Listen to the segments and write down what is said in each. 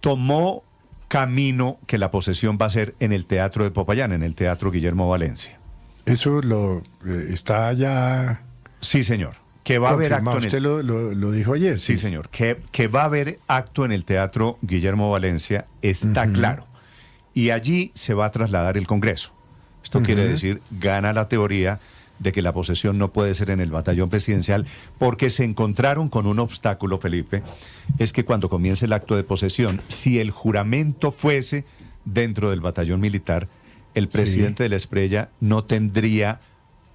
tomó camino que la posesión va a ser en el Teatro de Popayán, en el Teatro Guillermo Valencia. Eso está ya... Sí, señor. Que va a haber acto en Usted lo dijo ayer. Sí, señor. Que va a haber acto en el Teatro Guillermo Valencia, está claro. Y allí se va a trasladar el Congreso. Esto quiere decir, gana la teoría de que la posesión no puede ser en el batallón presidencial, porque se encontraron con un obstáculo, Felipe, es que cuando comience el acto de posesión, si el juramento fuese dentro del batallón militar, el presidente de la Espriella no tendría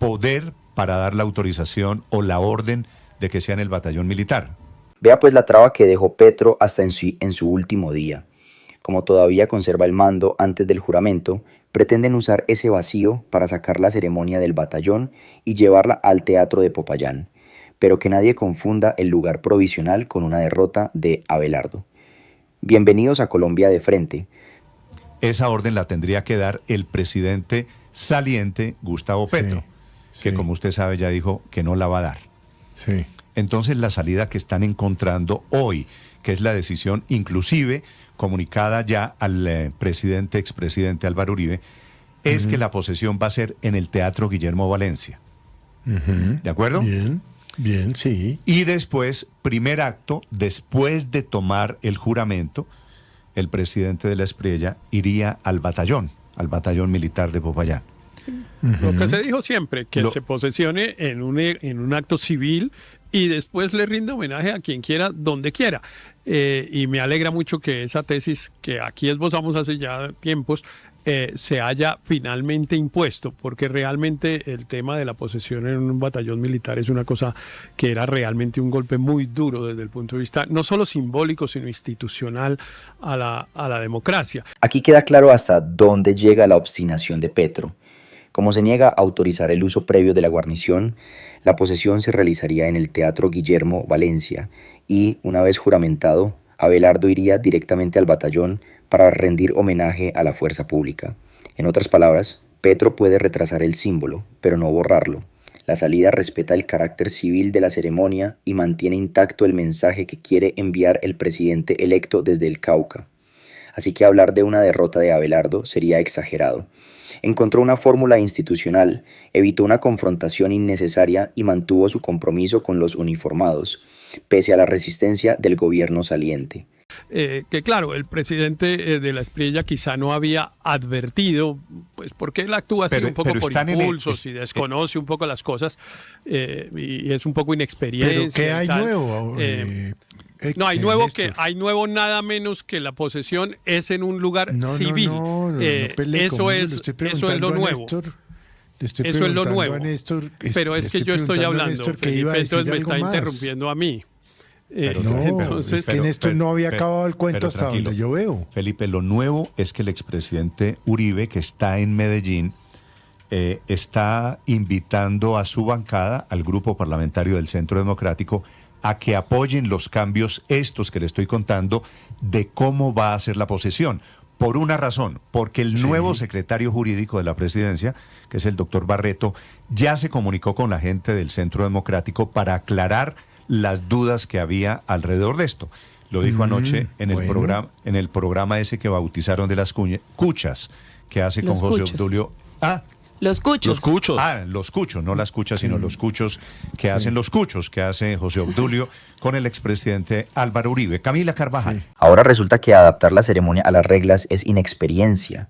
poder para dar la autorización o la orden de que sea en el batallón militar. Vea pues la traba que dejó Petro hasta en su último día. Como todavía conserva el mando antes del juramento, pretenden usar ese vacío para sacar la ceremonia del batallón y llevarla al Teatro de Popayán, pero que nadie confunda el lugar provisional con una derrota de Abelardo. Bienvenidos a Colombia de frente. Esa orden la tendría que dar el presidente saliente, Gustavo Petro, que como usted sabe ya dijo que no la va a dar. Sí. Entonces la salida que están encontrando hoy, que es la decisión inclusive comunicada ya al expresidente Álvaro Uribe, es que la posesión va a ser en el Teatro Guillermo Valencia. ¿De acuerdo? Bien, sí. Y después, primer acto, después de tomar el juramento, el presidente de la Espriella iría al batallón militar de Popayán. Lo que se dijo siempre, que se posesione en un acto civil y después le rinda homenaje a quien quiera, donde quiera. Y me alegra mucho que esa tesis que aquí esbozamos hace ya tiempos se haya finalmente impuesto, porque realmente el tema de la posesión en un batallón militar es una cosa que era realmente un golpe muy duro desde el punto de vista no solo simbólico, sino institucional a la democracia. Aquí queda claro hasta dónde llega la obstinación de Petro. Como se niega a autorizar el uso previo de la guarnición, la posesión se realizaría en el Teatro Guillermo Valencia y, una vez juramentado, Abelardo iría directamente al batallón para rendir homenaje a la fuerza pública. En otras palabras, Petro puede retrasar el símbolo, pero no borrarlo. La salida respeta el carácter civil de la ceremonia y mantiene intacto el mensaje que quiere enviar el presidente electo desde el Cauca. Así que hablar de una derrota de Abelardo sería exagerado. Encontró una fórmula institucional, evitó una confrontación innecesaria y mantuvo su compromiso con los uniformados, pese a la resistencia del gobierno saliente. Que claro, el presidente de la Espriella quizá no había advertido, pues porque él actúa así un poco por impulsos y desconoce un poco las cosas y es un poco inexperiencia. ¿Pero qué hay nuevo? No, hay nuevo nada menos que la posesión es en un lugar civil. No eso es lo nuevo. Eso es lo nuevo. Pero es que yo estoy hablando, Felipe, entonces me está interrumpiendo a mí. Entonces, que Néstor no había acabado el cuento hasta donde yo veo. Felipe, lo nuevo es que el expresidente Uribe, que está en Medellín, está invitando a su bancada, al grupo parlamentario del Centro Democrático, a que apoyen los cambios estos que le estoy contando de cómo va a ser la posesión. Por una razón, porque el nuevo secretario jurídico de la presidencia, que es el doctor Barreto, ya se comunicó con la gente del Centro Democrático para aclarar las dudas que había alrededor de esto. Lo dijo anoche en el programa ese que bautizaron de las cuchas, que hace con José Obdulio. Los cuchos. Los cuchos, no las cuchas, sino los cuchos que hacen los cuchos, que hace José Obdulio con el expresidente Álvaro Uribe. Camila Carvajal. Ahora resulta que adaptar la ceremonia a las reglas es inexperiencia.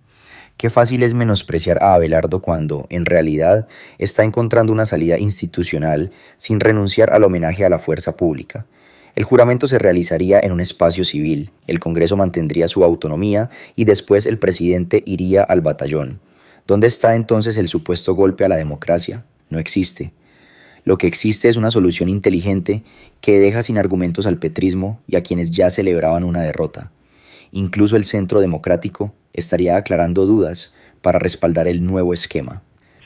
Qué fácil es menospreciar a Abelardo cuando, en realidad, está encontrando una salida institucional sin renunciar al homenaje a la fuerza pública. El juramento se realizaría en un espacio civil, el Congreso mantendría su autonomía y después el presidente iría al batallón. ¿Dónde está entonces el supuesto golpe a la democracia? No existe. Lo que existe es una solución inteligente que deja sin argumentos al petrismo y a quienes ya celebraban una derrota. Incluso el Centro Democrático estaría aclarando dudas para respaldar el nuevo esquema.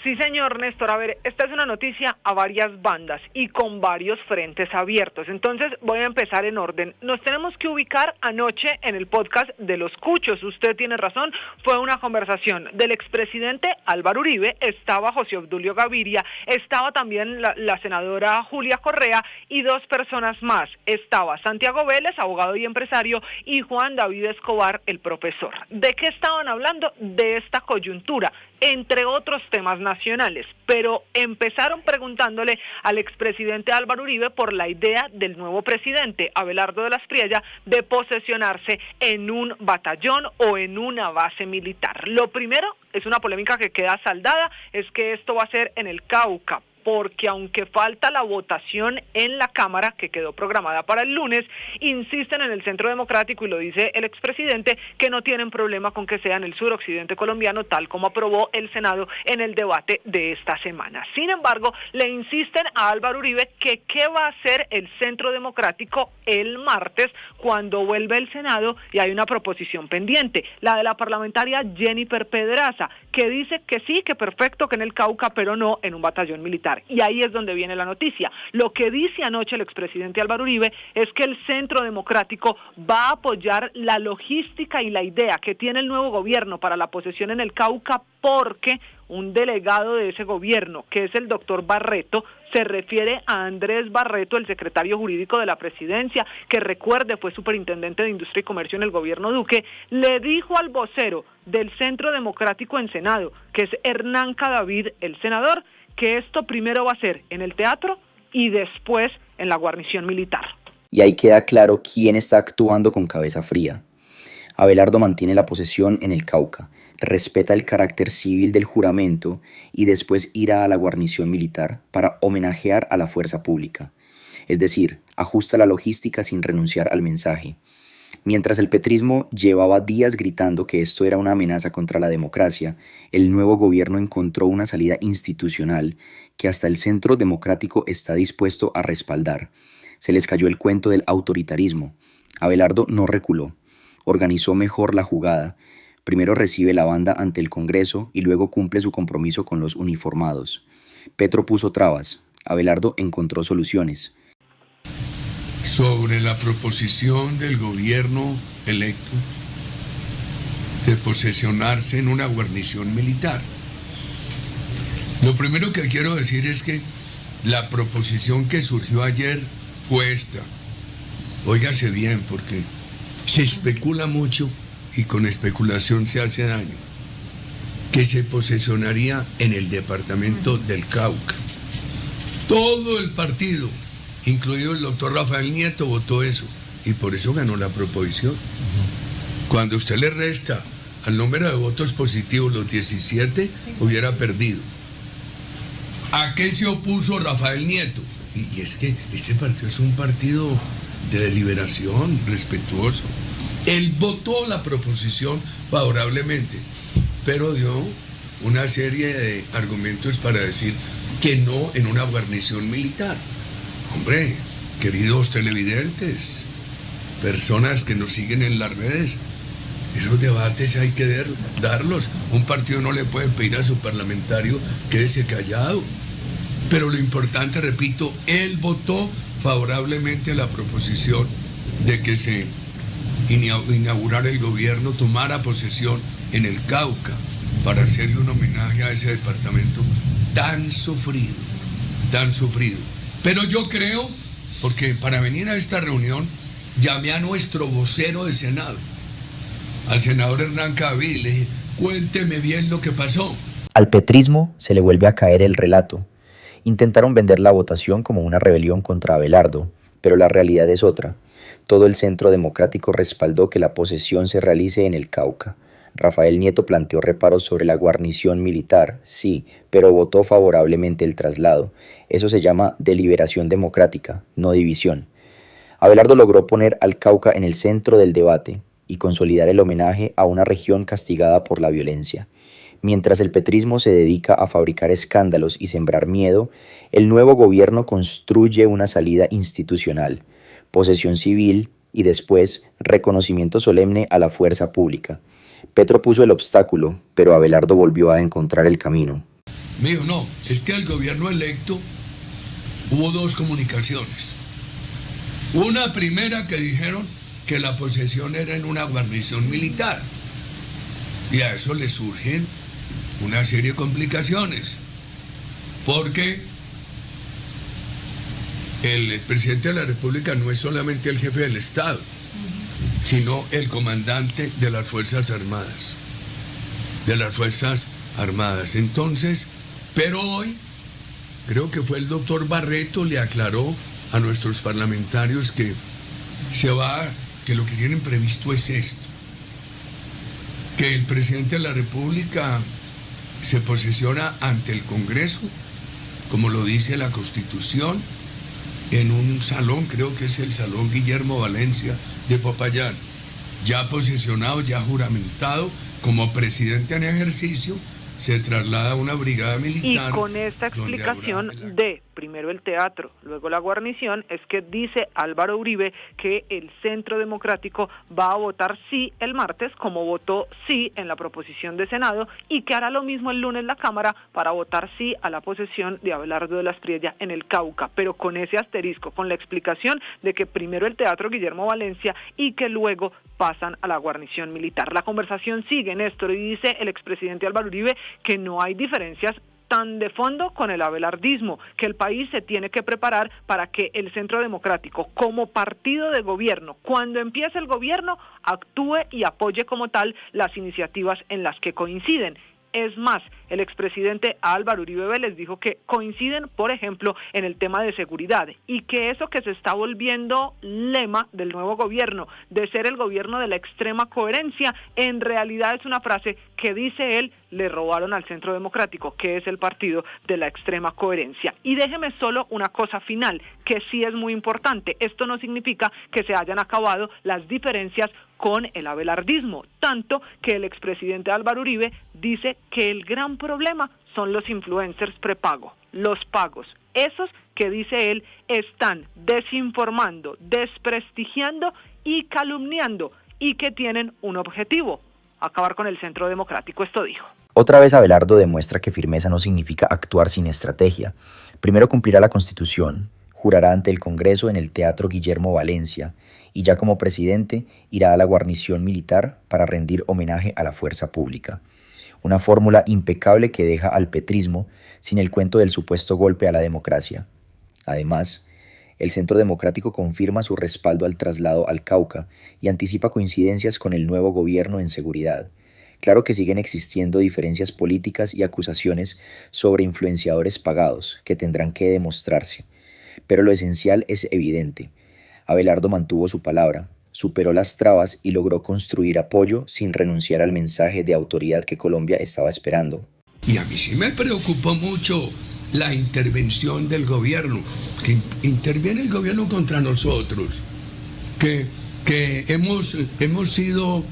Sí, señor Néstor. A ver, esta es una noticia a varias bandas y con varios frentes abiertos. Entonces voy a empezar en orden. Nos tenemos que ubicar anoche en el podcast de Los Cuchos. Usted tiene razón, fue una conversación del expresidente Álvaro Uribe, estaba José Obdulio Gaviria, estaba también la senadora Julia Correa y dos personas más. Estaba Santiago Vélez, abogado y empresario, y Juan David Escobar, el profesor. ¿De qué estaban hablando? De esta coyuntura, entre otros temas nacionales, pero empezaron preguntándole al expresidente Álvaro Uribe por la idea del nuevo presidente, Abelardo de la Espriella, de posesionarse en un batallón o en una base militar. Lo primero, es una polémica que queda saldada, es que esto va a ser en el Cauca, porque aunque falta la votación en la Cámara, que quedó programada para el lunes, insisten en el Centro Democrático, y lo dice el expresidente, que no tienen problema con que sea en el suroccidente colombiano, tal como aprobó el Senado en el debate de esta semana. Sin embargo, le insisten a Álvaro Uribe que qué va a hacer el Centro Democrático el martes, cuando vuelve el Senado, y hay una proposición pendiente, la de la parlamentaria Jennifer Pedraza, que dice que sí, que perfecto, que en el Cauca, pero no en un batallón militar. Y ahí es donde viene la noticia. Lo que dice anoche el expresidente Álvaro Uribe es que el Centro Democrático va a apoyar la logística y la idea que tiene el nuevo gobierno para la posesión en el Cauca, porque un delegado de ese gobierno, que es el doctor Barreto, se refiere a Andrés Barreto, el secretario jurídico de la presidencia, que recuerde fue superintendente de Industria y Comercio en el gobierno Duque, le dijo al vocero del Centro Democrático en Senado, que es Hernán Cadavid, el senador, que esto primero va a ser en el teatro y después en la guarnición militar. Y ahí queda claro quién está actuando con cabeza fría. Abelardo mantiene la posesión en el Cauca, respeta el carácter civil del juramento y después irá a la guarnición militar para homenajear a la fuerza pública. Es decir, ajusta la logística sin renunciar al mensaje. Mientras el petrismo llevaba días gritando que esto era una amenaza contra la democracia, el nuevo gobierno encontró una salida institucional que hasta el Centro Democrático está dispuesto a respaldar. Se les cayó el cuento del autoritarismo. Abelardo no reculó. Organizó mejor la jugada. Primero recibe la banda ante el Congreso y luego cumple su compromiso con los uniformados. Petro puso trabas. Abelardo encontró soluciones. Sobre la proposición del gobierno electo de posesionarse en una guarnición militar. Lo primero que quiero decir es que la proposición que surgió ayer fue esta. Óigase bien, porque se especula mucho y con especulación se hace daño, que se posesionaría en el departamento del Cauca. Todo el partido, incluido el doctor Rafael Nieto, votó eso, y por eso ganó la proposición. Cuando usted le resta al número de votos positivos los 17, hubiera perdido. ¿A qué se opuso Rafael Nieto? Y es que este partido es un partido de deliberación, respetuoso. Él votó la proposición favorablemente, pero dio una serie de argumentos para decir que no en una guarnición militar. Hombre, queridos televidentes, personas que nos siguen en las redes, esos debates hay que darlos. Un partido no le puede pedir a su parlamentario quédese callado. Pero lo importante, repito, él votó favorablemente a la proposición de que se inaugurara el gobierno, tomara posesión en el Cauca para hacerle un homenaje a ese departamento tan sufrido, tan sufrido. Pero yo creo, porque para venir a esta reunión llamé a nuestro vocero de Senado, al senador Hernán Cadavid, y le dije, cuénteme bien lo que pasó. Al petrismo se le vuelve a caer el relato. Intentaron vender la votación como una rebelión contra Abelardo, pero la realidad es otra. Todo el Centro Democrático respaldó que la posesión se realice en el Cauca. Rafael Nieto planteó reparos sobre la guarnición militar, sí, pero votó favorablemente el traslado. Eso se llama deliberación democrática, no división. Abelardo logró poner al Cauca en el centro del debate y consolidar el homenaje a una región castigada por la violencia. Mientras el petrismo se dedica a fabricar escándalos y sembrar miedo, el nuevo gobierno construye una salida institucional, posesión civil y después reconocimiento solemne a la fuerza pública. Petro puso el obstáculo, pero Abelardo volvió a encontrar el camino. Me dijo, no, es que al gobierno electo hubo dos comunicaciones. Una primera que dijeron que la posesión era en una guarnición militar. Y a eso le surgen una serie de complicaciones. Porque el presidente de la República no es solamente el jefe del Estado, sino el comandante de las Fuerzas Armadas. Entonces, pero hoy, creo que fue el doctor Barreto, le aclaró a nuestros parlamentarios que lo que tienen previsto es esto, que el presidente de la República se posesiona ante el Congreso, como lo dice la Constitución, en un salón, creo que es el Salón Guillermo Valencia de Popayán, ya posesionado, ya juramentado, como presidente en ejercicio, se traslada a una brigada militar. Y con esta explicación de primero el teatro, luego la guarnición, es que dice Álvaro Uribe que el Centro Democrático va a votar sí el martes, como votó sí en la proposición de Senado, y que hará lo mismo el lunes la Cámara para votar sí a la posesión de Abelardo de la Espriella en el Cauca, pero con ese asterisco, con la explicación de que primero el teatro Guillermo Valencia y que luego pasan a la guarnición militar. La conversación sigue, Néstor, y dice el expresidente Álvaro Uribe que no hay diferencias tan de fondo con el abelardismo, que el país se tiene que preparar para que el Centro Democrático, como partido de gobierno, cuando empiece el gobierno, actúe y apoye como tal las iniciativas en las que coinciden. Es más, el expresidente Álvaro Uribe Vélez dijo que coinciden, por ejemplo, en el tema de seguridad y que eso que se está volviendo lema del nuevo gobierno, de ser el gobierno de la extrema coherencia, en realidad es una frase que, dice él, le robaron al Centro Democrático, que es el partido de la extrema coherencia. Y déjeme solo una cosa final, que sí es muy importante. Esto no significa que se hayan acabado las diferencias con el abelardismo, tanto que el expresidente Álvaro Uribe dice que el gran problema son los influencers prepago, los pagos, esos que, dice él, están desinformando, desprestigiando y calumniando y que tienen un objetivo: acabar con el Centro Democrático. Esto dijo. Otra vez Abelardo demuestra que firmeza no significa actuar sin estrategia. Primero cumplirá la Constitución, jurará ante el Congreso en el Teatro Guillermo Valencia y ya como presidente irá a la guarnición militar para rendir homenaje a la fuerza pública. Una fórmula impecable que deja al petrismo sin el cuento del supuesto golpe a la democracia. Además, el Centro Democrático confirma su respaldo al traslado al Cauca y anticipa coincidencias con el nuevo gobierno en seguridad. Claro que siguen existiendo diferencias políticas y acusaciones sobre influenciadores pagados que tendrán que demostrarse, pero lo esencial es evidente. Abelardo mantuvo su palabra, superó las trabas y logró construir apoyo sin renunciar al mensaje de autoridad que Colombia estaba esperando. Y a mí sí me preocupó mucho la intervención del gobierno, que interviene el gobierno contra nosotros, que hemos sido,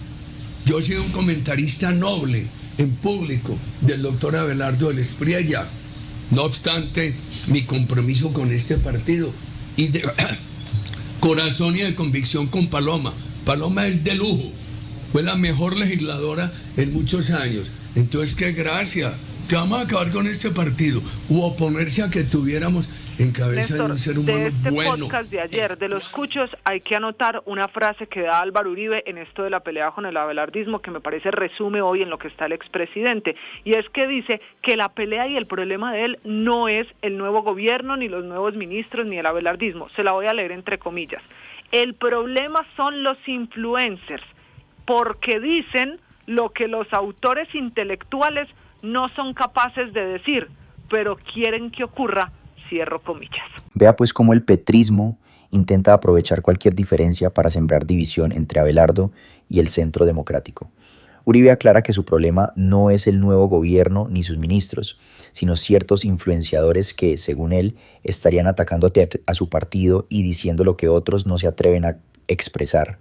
yo he sido un comentarista noble en público del doctor Abelardo de la Espriella, no obstante mi compromiso con este partido y de corazón y de convicción con Paloma. Paloma es de lujo, fue la mejor legisladora en muchos años. Entonces, qué gracia, que vamos a acabar con este partido u oponerse a que tuviéramos en cabeza, Néstor, de un ser humano de este bueno. Podcast de ayer de los Cuchos hay que anotar una frase que da Álvaro Uribe en esto de la pelea con el abelardismo, que me parece resume hoy en lo que está el expresidente, y es que dice que la pelea y el problema de él no es el nuevo gobierno, ni los nuevos ministros, ni el abelardismo. Se la voy a leer entre comillas. El problema son los influencers, porque dicen lo que los autores intelectuales no son capaces de decir, pero quieren que ocurra. Cierro comillas. Vea pues cómo el petrismo intenta aprovechar cualquier diferencia para sembrar división entre Abelardo y el Centro Democrático. Uribe aclara que su problema no es el nuevo gobierno ni sus ministros, sino ciertos influenciadores que, según él, estarían atacando a su partido y diciendo lo que otros no se atreven a expresar.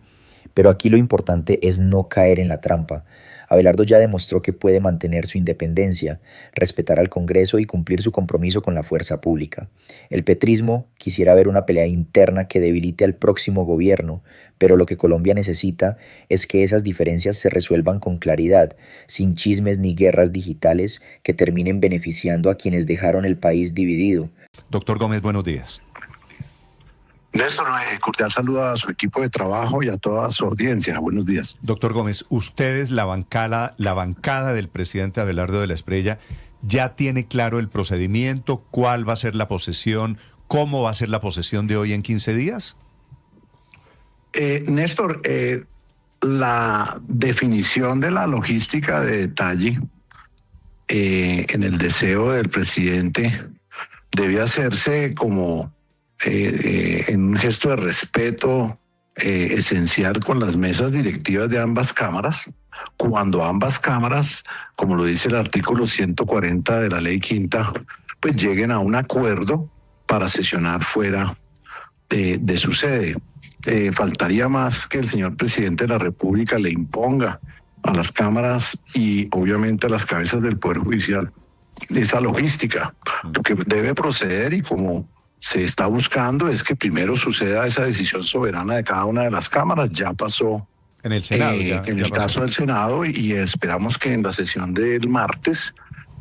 Pero aquí lo importante es no caer en la trampa. Abelardo ya demostró que puede mantener su independencia, respetar al Congreso y cumplir su compromiso con la fuerza pública. El petrismo quisiera ver una pelea interna que debilite al próximo gobierno, pero lo que Colombia necesita es que esas diferencias se resuelvan con claridad, sin chismes ni guerras digitales que terminen beneficiando a quienes dejaron el país dividido. Doctor Gómez, buenos días. Néstor, cordial saludo a su equipo de trabajo y a toda su audiencia. Buenos días. Doctor Gómez, ustedes, la bancada del presidente Abelardo de la Espriella, ¿ya tiene claro el procedimiento? ¿Cuál va a ser la posesión? ¿Cómo va a ser la posesión de hoy en 15 días? Néstor, la definición de la logística de detalle en el deseo del presidente debe hacerse como en un gesto de respeto esencial con las mesas directivas de ambas cámaras, cuando ambas cámaras, como lo dice el artículo 140 de la ley quinta, pues lleguen a un acuerdo para sesionar fuera de su sede. Faltaría más que el señor presidente de la República le imponga a las cámaras y obviamente a las cabezas del Poder Judicial esa logística. Lo que debe proceder y como se está buscando es que primero suceda esa decisión soberana de cada una de las cámaras. Ya pasó en el Senado. En el caso del Senado y esperamos que en la sesión del martes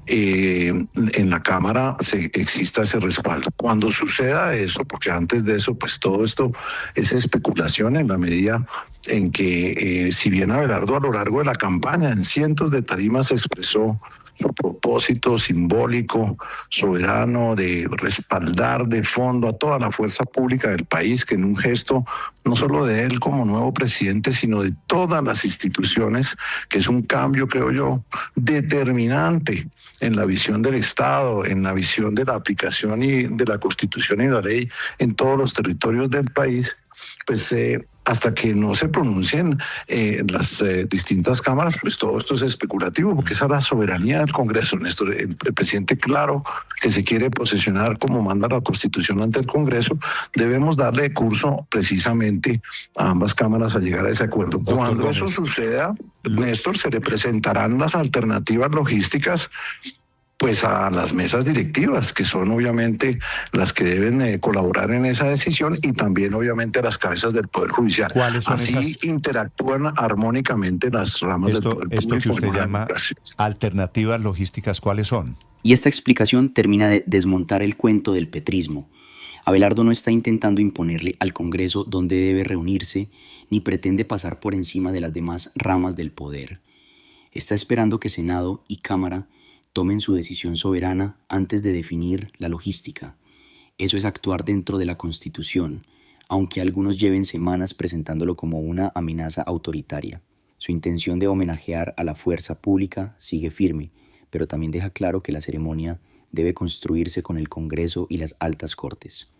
en la Cámara exista ese respaldo. Cuando suceda eso, porque antes de eso, pues todo esto es especulación en la medida en que si bien Abelardo a lo largo de la campaña en cientos de tarimas expresó su propósito simbólico, soberano, de respaldar de fondo a toda la fuerza pública del país, que en un gesto no solo de él como nuevo presidente, sino de todas las instituciones, que es un cambio, creo yo, determinante en la visión del Estado, en la visión de la aplicación y de la Constitución y la ley en todos los territorios del país, pues hasta que no se pronuncien las distintas cámaras, pues todo esto es especulativo, porque esa es la soberanía del Congreso, Néstor. El presidente, claro, que se quiere posesionar como manda la Constitución ante el Congreso, debemos darle curso precisamente a ambas cámaras a llegar a ese acuerdo. Cuando eso suceda, Néstor, se le presentarán las alternativas logísticas pues a las mesas directivas, que son obviamente las que deben colaborar en esa decisión, y también obviamente a las cabezas del Poder Judicial. ¿Cuáles son Así esas? Interactúan armónicamente las ramas del Poder Público. Esto que usted llama alternativas logísticas, ¿cuáles son? Y esta explicación termina de desmontar el cuento del petrismo. Abelardo no está intentando imponerle al Congreso dónde debe reunirse, ni pretende pasar por encima de las demás ramas del poder. Está esperando que Senado y Cámara tomen su decisión soberana antes de definir la logística. Eso es actuar dentro de la Constitución, aunque algunos lleven semanas presentándolo como una amenaza autoritaria. Su intención de homenajear a la fuerza pública sigue firme, pero también deja claro que la ceremonia debe construirse con el Congreso y las altas cortes.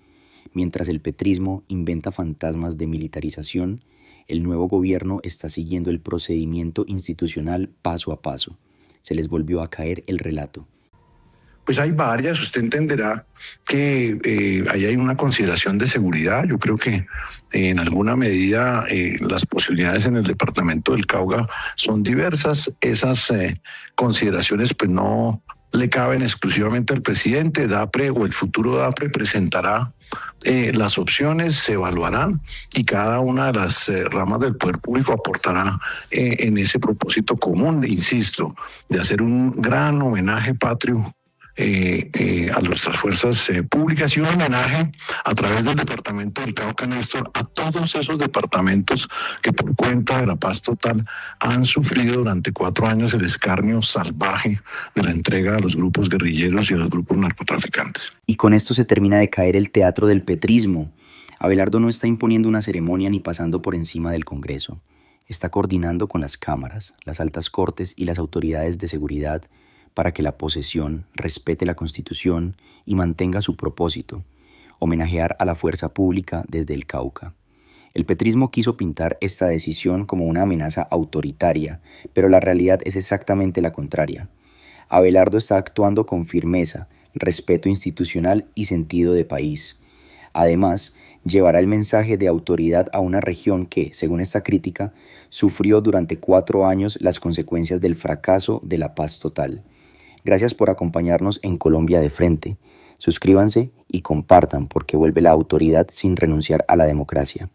Mientras el petrismo inventa fantasmas de militarización, el nuevo gobierno está siguiendo el procedimiento institucional paso a paso. Se les volvió a caer el relato. Pues hay varias, usted entenderá que ahí hay una consideración de seguridad. Yo creo que en alguna medida las posibilidades en el departamento del Cauca son diversas. Esas consideraciones pues no le caben exclusivamente al presidente. DAPRE o el futuro DAPRE presentará las opciones, se evaluarán y cada una de las ramas del poder público aportará en ese propósito común, insisto, de hacer un gran homenaje patrio a nuestras fuerzas públicas y un homenaje a través del departamento del Cauca, Néstor, a todos esos departamentos que por cuenta de la paz total han sufrido durante 4 años el escarnio salvaje de la entrega a los grupos guerrilleros y a los grupos narcotraficantes. Y con esto se termina de caer el teatro del petrismo. Abelardo no está imponiendo una ceremonia ni pasando por encima del Congreso. Está coordinando con las cámaras, las altas cortes y las autoridades de seguridad para que la posesión respete la Constitución y mantenga su propósito, homenajear a la fuerza pública desde el Cauca. El petrismo quiso pintar esta decisión como una amenaza autoritaria, pero la realidad es exactamente la contraria. Abelardo está actuando con firmeza, respeto institucional y sentido de país. Además, llevará el mensaje de autoridad a una región que, según esta crítica, sufrió durante 4 años las consecuencias del fracaso de la paz total. Gracias por acompañarnos en Colombia de Frente. Suscríbanse y compartan porque vuelve la autoridad sin renunciar a la democracia.